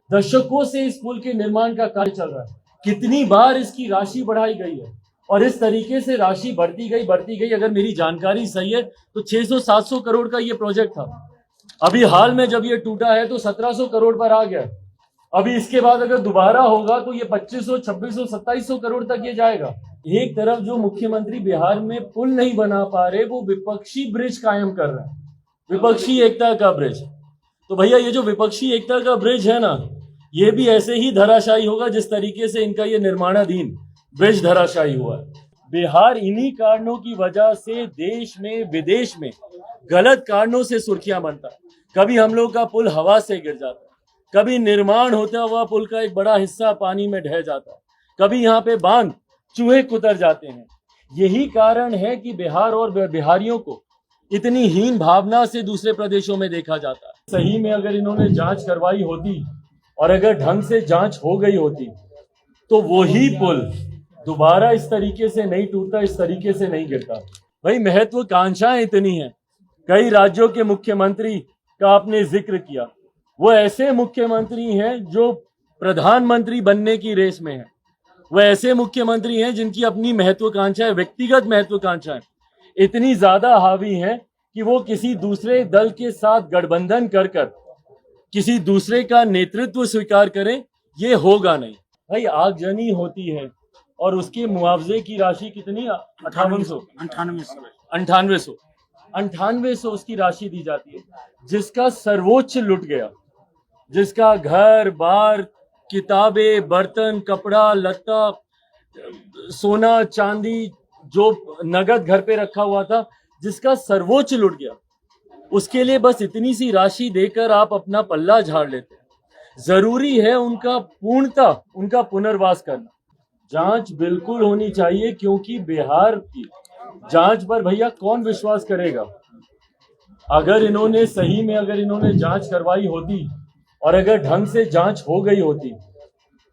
दशकों से इस पुल के निर्माण का कार्य चल रहा है। कितनी बार इसकी राशि बढ़ाई गई है और इस तरीके से राशि बढ़ती गई। अगर मेरी जानकारी सही है तो 600-700 करोड़ का ये प्रोजेक्ट था। अभी हाल में जब ये टूटा है तो 1700 करोड़ पर आ गया। अभी इसके बाद अगर दोबारा होगा तो ये 2500, 2600, 2700 करोड़ तक ये जाएगा। एक तरफ जो मुख्यमंत्री बिहार में पुल नहीं बना पा रहे, वो विपक्षी ब्रिज कायम कर रहे हैं, विपक्षी एकता का ब्रिज। तो भैया ये जो विपक्षी एकता का ब्रिज है ना, ये भी ऐसे ही धराशायी होगा जिस तरीके से इनका ये निर्माणाधीन ब्रिज धराशायी हुआ है। बिहार इन्हीं कारणों की वजह से देश में विदेश में गलत कारणों से सुर्खियां बनता है। कभी हम लोग का पुल हवा से गिर जाता है, कभी निर्माण होता हुआ पुल का एक बड़ा हिस्सा पानी में ढह जाता है, कभी यहाँ पे बांध चूहे कुतर जाते हैं। यही कारण है कि बिहार और बिहारियों को इतनी हीन भावना से दूसरे प्रदेशों में देखा जाता है। सही में अगर इन्होंने जांच करवाई होती और अगर ढंग से जांच हो गई होती तो वही पुल दोबारा इस तरीके से नहीं टूटता, इस तरीके से नहीं गिरता। भाई महत्वाकांक्षाएं इतनी हैं। कई राज्यों के मुख्यमंत्री का आपने जिक्र किया, वो ऐसे मुख्यमंत्री हैं जो प्रधानमंत्री बनने की रेस में हैं। वो ऐसे मुख्यमंत्री हैं जिनकी अपनी महत्वाकांक्षाएं, व्यक्तिगत महत्वाकांक्षाएं इतनी ज्यादा हावी हैं कि वो किसी दूसरे दल के साथ गठबंधन कर किसी दूसरे का नेतृत्व स्वीकार करें, ये होगा नहीं। भाई आगजनी होती है और उसके मुआवजे की राशि कितनी, 9800 उसकी राशि दी जाती है, जिसका सर्वोच्च लुट गया, जिसका घर बार, किताबें, बर्तन, कपड़ा लत्ता, सोना चांदी जो नगद घर पे रखा हुआ था, जिसका सर्वोच्च लुट गया, उसके लिए बस इतनी सी राशि देकर आप अपना पल्ला झाड़ लेते हैं। जरूरी है उनका पुनर्वास करना। जांच बिल्कुल होनी चाहिए, क्योंकि बिहार की जांच पर भैया कौन विश्वास करेगा। अगर इन्होंने जांच करवाई होती और अगर ढंग से जांच हो गई होती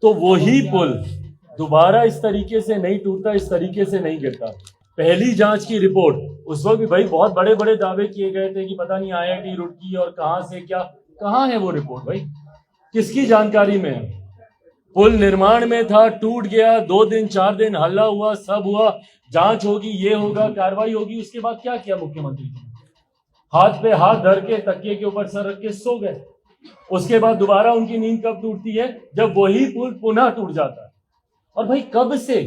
तो वही पुल दोबारा इस तरीके से नहीं टूटता, इस तरीके से नहीं गिरता। पहली जांच की रिपोर्ट, उस वक्त भी भाई बहुत बड़े बड़े दावे किए गए थे कि पता नहीं IIT रुड़की और कहां से क्या, कहां है वो रिपोर्ट भाई, किसकी जानकारी में है। पुल निर्माण में था, टूट गया, 2 दिन 4 दिन हल्ला हुआ, सब हुआ, जांच होगी, ये होगा, कार्रवाई होगी। उसके बाद क्या किया मुख्यमंत्री ने? हाथ पे हाथ धर के तकिए के ऊपर सर रख के सो गए। उसके बाद दोबारा उनकी नींद कब टूटती है? जब वही पुल पुनः टूट जाता है। और भाई कब से,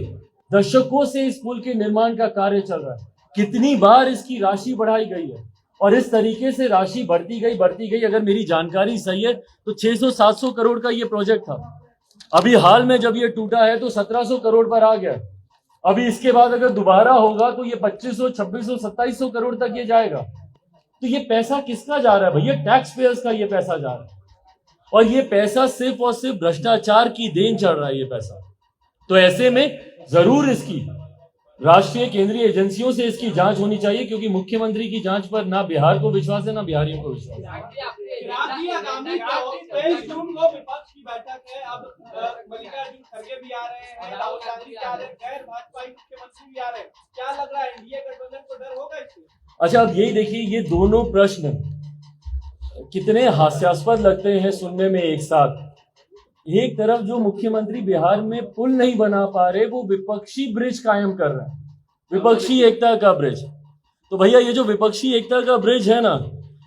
दशकों से इस पुल के निर्माण का कार्य चल रहा है। कितनी बार इसकी राशि बढ़ाई गई है और इस तरीके से राशि बढ़ती गई। अगर मेरी जानकारी सही है तो 600-700 करोड़ का ये प्रोजेक्ट था। अभी हाल में जब ये टूटा है तो 1700 करोड़ पर आ गया। अभी इसके बाद अगर दोबारा होगा तो ये 2500, 2600, 2700 करोड़ तक ये जाएगा। तो ये पैसा किसका जा रहा है भैया? टैक्स पेयर्स का ये पैसा जा रहा है। और ये पैसा सिर्फ और सिर्फ भ्रष्टाचार की देन चढ़ रहा है ये पैसा। तो ऐसे में जरूर इसकी राष्ट्रीय केंद्रीय एजेंसियों से इसकी जांच होनी चाहिए, क्योंकि मुख्यमंत्री की जांच पर ना बिहार को विश्वास है ना बिहारियों को विश्वास है। 23 जून को विपक्ष की बैठक है। अब मल्लिकार्जुन खड़गे भी आ रहे हैं, राहुल गांधी भी आ रहे हैं, गैर भाजपाई मुख्यमंत्री भी आ रहे हैं। क्या लग रहा है, एनडीए गठबंधन को डर होगा इससे? अच्छा, अब यही देखिए, ये दोनों प्रश्न कितने हास्यास्पद लगते हैं सुनने में एक साथ। एक तरफ जो मुख्यमंत्री बिहार में पुल नहीं बना पा रहे, वो विपक्षी ब्रिज कायम कर रहे हैं, विपक्षी एकता का ब्रिज। तो भैया ये जो विपक्षी एकता का ब्रिज है ना,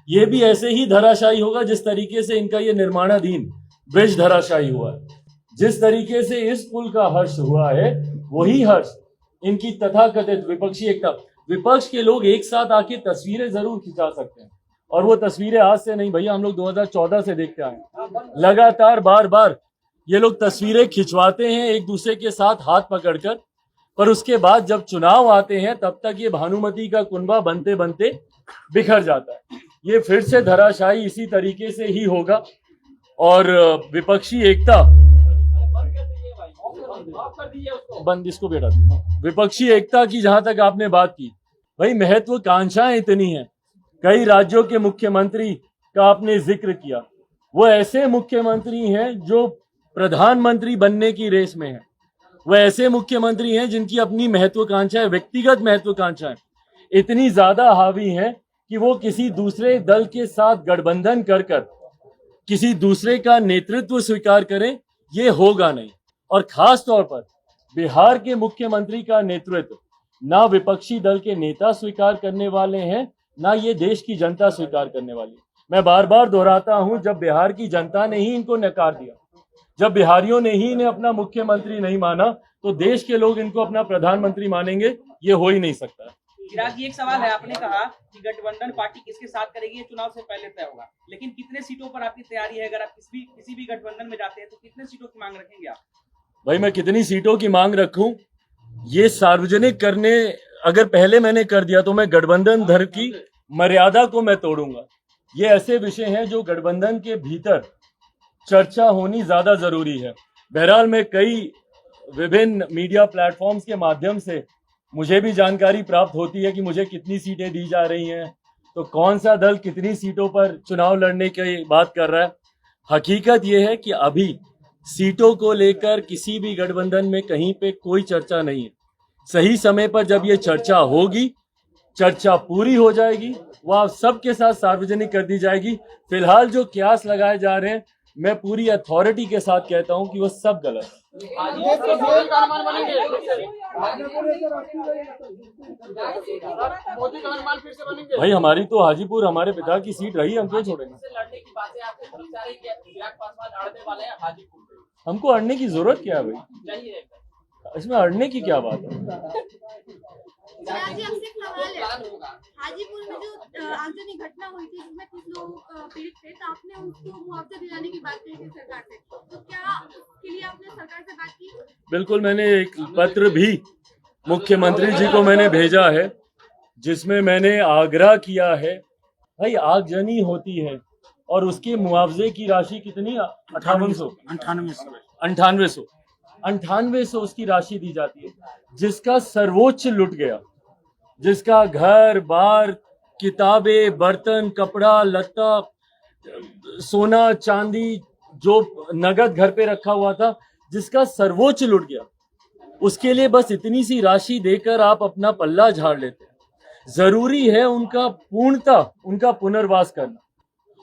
ये भी ऐसे ही धराशायी होगा जिस तरीके से इनका ये निर्माणाधीन ब्रिज धराशायी हुआ है। जिस तरीके से इस पुल का हर्ष हुआ है, वही हर्ष इनकी तथाकथित विपक्षी एकता, विपक्ष के लोग एक साथ आके तस्वीरें जरूर खिंचा सकते हैं। और वो तस्वीरें आज से नहीं भैया, हम लोग 2014 से देखते आए, लगातार बार बार ये लोग तस्वीरें खिंचवाते हैं एक दूसरे के साथ हाथ पकड़कर। पर उसके बाद जब चुनाव आते हैं तब तक ये भानुमति का कुनबा बनते बनते बिखर जाता है। ये फिर से धराशायी इसी तरीके से ही होगा। और विपक्षी एकता बंद, इसको बेटा विपक्षी एकता की जहां तक आपने बात की, भाई महत्वाकांक्षाएं इतनी हैं। कई राज्यों के मुख्यमंत्री का आपने जिक्र किया, वो ऐसे मुख्यमंत्री हैं जो प्रधानमंत्री बनने की रेस में हैं। वो ऐसे मुख्यमंत्री हैं जिनकी अपनी महत्वाकांक्षाएं, व्यक्तिगत महत्वाकांक्षाएं इतनी ज्यादा हावी हैं कि वो किसी दूसरे दल के साथ गठबंधन कर किसी दूसरे का नेतृत्व स्वीकार करें, ये होगा नहीं। और खास तौर पर बिहार के मुख्यमंत्री का नेतृत्व ना विपक्षी दल के नेता स्वीकार करने वाले हैं, ना ये देश की जनता स्वीकार करने वाली है। मैं बार बार दोहराता हूं, जब बिहार की जनता ने ही इनको नकार दिया, जब बिहारियों ने ही इन्हें अपना मुख्यमंत्री नहीं माना, तो देश के लोग इनको अपना प्रधानमंत्री मानेंगे? ये हो ही नहीं सकता। चिराग जी, एक सवाल है, आपने कहा कि गठबंधन पार्टी किसके साथ करेगी ये चुनाव से पहले तय होगा, लेकिन कितने सीटों पर आपकी तैयारी है? अगर आप किसी भी गठबंधन में जाते हैं तो कितने सीटों की मांग रखेंगे आप? भाई, मैं कितनी सीटों की मांग रखूं ये सार्वजनिक करने अगर पहले मैंने कर दिया तो मैं गठबंधन धर्म की मर्यादा को मैं तोड़ूंगा। ये ऐसे विषय हैं जो गठबंधन के भीतर चर्चा होनी ज्यादा जरूरी है। बहरहाल, मैं कई विभिन्न मीडिया प्लेटफॉर्म्स के माध्यम से मुझे भी जानकारी प्राप्त होती है कि मुझे कितनी सीटें दी जा रही हैं, तो कौन सा दल कितनी सीटों पर चुनाव लड़ने की बात कर रहा है। हकीकत यह है कि अभी सीटों को लेकर किसी भी गठबंधन में कहीं पे कोई चर्चा नहीं है। सही समय पर जब ये चर्चा होगी, चर्चा पूरी हो जाएगी, वह सबके साथ सार्वजनिक कर दी जाएगी। फिलहाल जो कयास लगाए जा रहे हैं, मैं पूरी अथॉरिटी के साथ कहता हूं कि वो सब गलत है। भाई, हमारी तो हाजीपुर हमारे पिता की सीट रही, हम क्यों छोड़ेंगे? हमको अड़ने की जरूरत क्या है भाई? इसमें अड़ने की क्या बात है? हाजीपुर में जो आगजनी घटना हुई थी जिसमें कुछ लोग पीड़ित थे, तो आपने उनको मुआवजा दिलाने की बात की थी सरकार से, तो क्या उसके लिए आपने सरकार से बात की? बिल्कुल, मैंने एक पत्र भी मुख्यमंत्री जी को मैंने भेजा है, जिसमें मैंने आग्रह किया है, भाई आगजनी होती है और उसके मुआवजे की राशि कितनी? 9800 उसकी राशि दी जाती है, जिसका सर्वोच्च लुट गया, जिसका घर बार, किताबें, बर्तन, कपड़ा लत्ता, सोना चांदी, जो नगद घर पे रखा हुआ था, जिसका सर्वोच्च लुट गया, उसके लिए बस इतनी सी राशि देकर आप अपना पल्ला झाड़ लेते हैं। जरूरी है उनका पुनर्वास करना।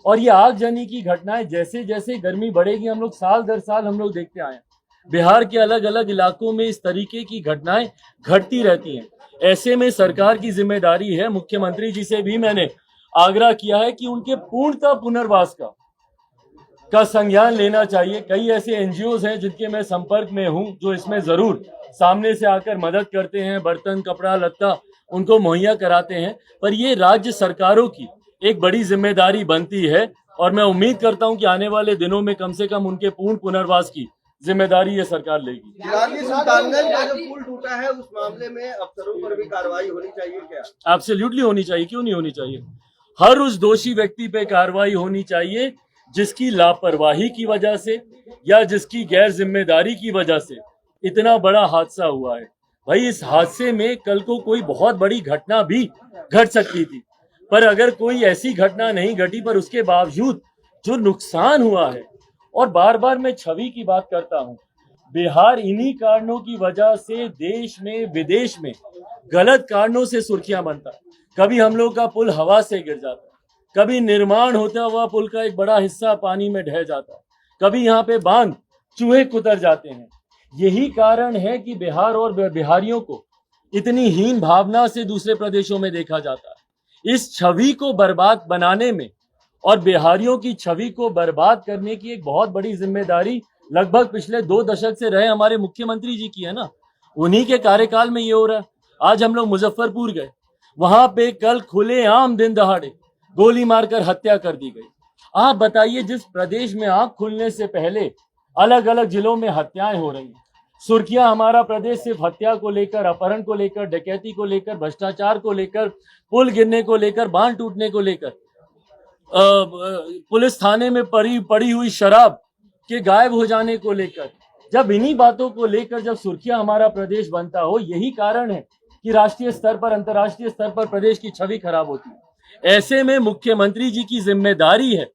और ये आगजनी की घटनाएं जैसे जैसे गर्मी बढ़ेगी, हम लोग साल दर साल हम लोग देखते आए हैं, बिहार के अलग अलग इलाकों में इस तरीके की घटनाएं घटती रहती हैं। ऐसे में सरकार की जिम्मेदारी है, मुख्यमंत्री जी से भी मैंने आग्रह किया है कि उनके पूर्णतः पुनर्वास का संज्ञान लेना चाहिए। कई ऐसे एनजीओ हैं जिनके मैं संपर्क में हूं, जो इसमें जरूर सामने से आकर मदद करते हैं, बर्तन कपड़ा लत्ता उनको मुहैया कराते हैं। पर ये राज्य सरकारों की एक बड़ी जिम्मेदारी बनती है और मैं उम्मीद करता हूं कि आने वाले दिनों में कम से कम उनके पूर्ण पुनर्वास की जिम्मेदारी ये सरकार लेगी। सुल्तानगंज का जो पुल टूटा है, उस मामले में अफसरों पर भी कार्रवाई होनी चाहिए क्या? एब्सोल्युटली होनी चाहिए, क्यों नहीं होनी चाहिए? हर उस दोषी व्यक्ति पे कार्रवाई होनी चाहिए जिसकी लापरवाही की वजह से या जिसकी गैर जिम्मेदारी की वजह से इतना बड़ा हादसा हुआ है। भाई, इस हादसे में कल को कोई बहुत बड़ी घटना भी घट सकती थी, पर अगर कोई ऐसी घटना नहीं घटी, पर उसके बावजूद जो नुकसान हुआ है, और बार बार मैं छवि की बात करता हूं, बिहार इन्हीं कारणों की वजह से देश में विदेश में गलत कारणों से सुर्खियां बनता है। कभी हम लोग का पुल हवा से गिर जाता है, कभी निर्माण होता हुआ पुल का एक बड़ा हिस्सा पानी में ढह जाता है, कभी यहाँ पे बांध चूहे कुतर जाते हैं। यही कारण है कि बिहार और बिहारियों को इतनी हीन भावना से दूसरे प्रदेशों में देखा जाता है। इस छवि को बर्बाद बनाने में और बिहारियों की छवि को बर्बाद करने की एक बहुत बड़ी जिम्मेदारी लगभग पिछले 2 दशक से रहे हमारे मुख्यमंत्री जी की है ना। उन्हीं के कार्यकाल में ये हो रहा है। आज हम लोग मुजफ्फरपुर गए, वहां पे कल खुलेआम दिन दहाड़े गोली मारकर हत्या कर दी गई। आप बताइए, जिस प्रदेश में आंख खुलने से पहले अलग अलग जिलों में हत्याएं हो रही हैं, सुर्खियां हमारा प्रदेश सिर्फ हत्या को लेकर, अपहरण को लेकर, डकैती को लेकर, भ्रष्टाचार को लेकर, पुल गिरने को लेकर, बांध टूटने को लेकर, पुलिस थाने में पड़ी हुई शराब के गायब हो जाने को लेकर, जब इन्हीं बातों को लेकर जब सुर्खियां हमारा प्रदेश बनता हो, यही कारण है कि राष्ट्रीय स्तर पर, अंतर्राष्ट्रीय स्तर पर प्रदेश की छवि खराब होती है। ऐसे में मुख्यमंत्री जी की जिम्मेदारी है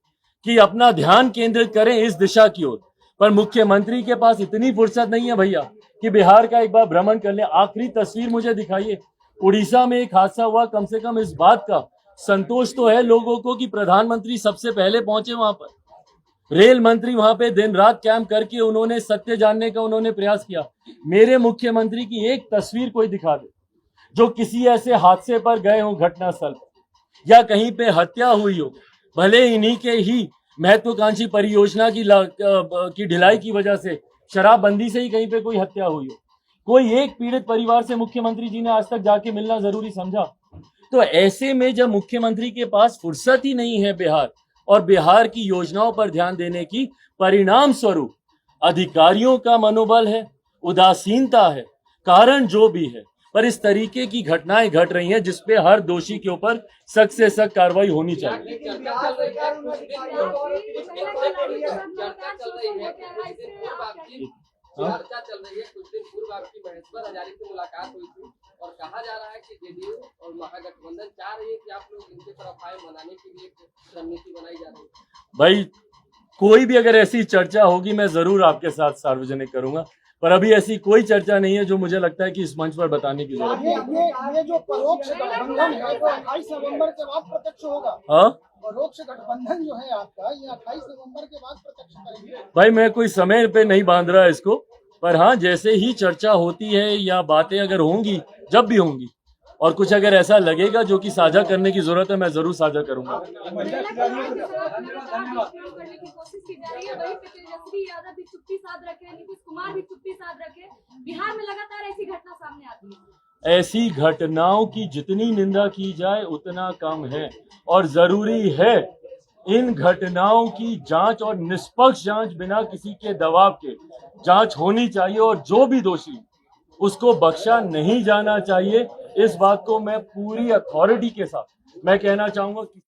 कि अपना ध्यान केंद्रित करें इस दिशा की ओर, पर मुख्यमंत्री के पास इतनी फुर्सत नहीं है भैया कि बिहार का एक बार भ्रमण कर ले। आखिरी तस्वीर मुझे दिखाइए, उड़ीसा में एक हादसा हुआ, कम से कम इस बात का संतोष तो है लोगों को कि प्रधानमंत्री सबसे पहले पहुंचे वहां पर, रेल मंत्री वहां पे दिन रात कैंप करके उन्होंने सत्य जानने का उन्होंने प्रयास किया। मेरे मुख्यमंत्री की एक तस्वीर कोई दिखा दे जो किसी ऐसे हादसे पर गए हो घटनास्थल पर या कहीं पे हत्या हुई हो, भले इन्हीं के ही महत्वाकांक्षी परियोजना की ढिलाई की वजह से, शराबबंदी से ही कहीं पे कोई हत्या हुई हो, कोई एक पीड़ित परिवार से मुख्यमंत्री जी ने आज तक जाके मिलना जरूरी समझा? तो ऐसे में जब मुख्यमंत्री के पास फुर्सत ही नहीं है बिहार और बिहार की योजनाओं पर ध्यान देने की, परिणाम स्वरूप अधिकारियों का मनोबल है, उदासीनता है, कारण जो भी है, पर इस तरीके की घटनाएं घट रही हैं जिसपे हर दोषी के ऊपर सख्त से सख्त कार्रवाई होनी चाहिए। चर्चा चल रही है, कुछ दिन पूर्व आपकी महेश्वर हजारी से मुलाकात हुई थी और कहा जा रहा है कि जेडीयू और महागठबंधन चाह रही है कि आप लोग इनके तरफ आए, मनाने के लिए एक रणनीति बनाई जा रही है। भाई कोई भी अगर ऐसी चर्चा होगी मैं जरूर आपके साथ सार्वजनिक करूंगा, पर अभी ऐसी कोई चर्चा नहीं है जो मुझे लगता है कि इस मंच पर बताने की जरूरत है। ये जो परोक्ष गठबंधन है वो 28 नवंबर के बाद प्रत्यक्ष होगा। हाँ, परोक्ष गठबंधन जो है आपका, ये 28 नवंबर के बाद प्रत्यक्ष करेंगे। भाई मैं कोई समय पे नहीं बांध रहा इसको, पर हाँ जैसे ही चर्चा होती है या बातें अगर होंगी, जब भी होंगी, और कुछ अगर ऐसा लगेगा जो कि साझा करने की जरूरत है, मैं जरूर साझा करूंगा। करने की कोशिश की जा रही है, वहीं पे तेजस्वी यादव भी चुप्पी साध रखे, नीतीश कुमार भी चुप्पी साध रखे। बिहार में लगातार ऐसी घटना सामने आती है। ऐसी घटनाओं की जितनी निंदा की जाए उतना कम है, और जरूरी है इन घटनाओं की जांच और निष्पक्ष जांच बिना किसी के दबाव के जांच होनी चाहिए, और जो भी दोषी उसको बख्शा नहीं जाना चाहिए। इस बात को मैं पूरी अथॉरिटी के साथ मैं कहना चाहूंगा कि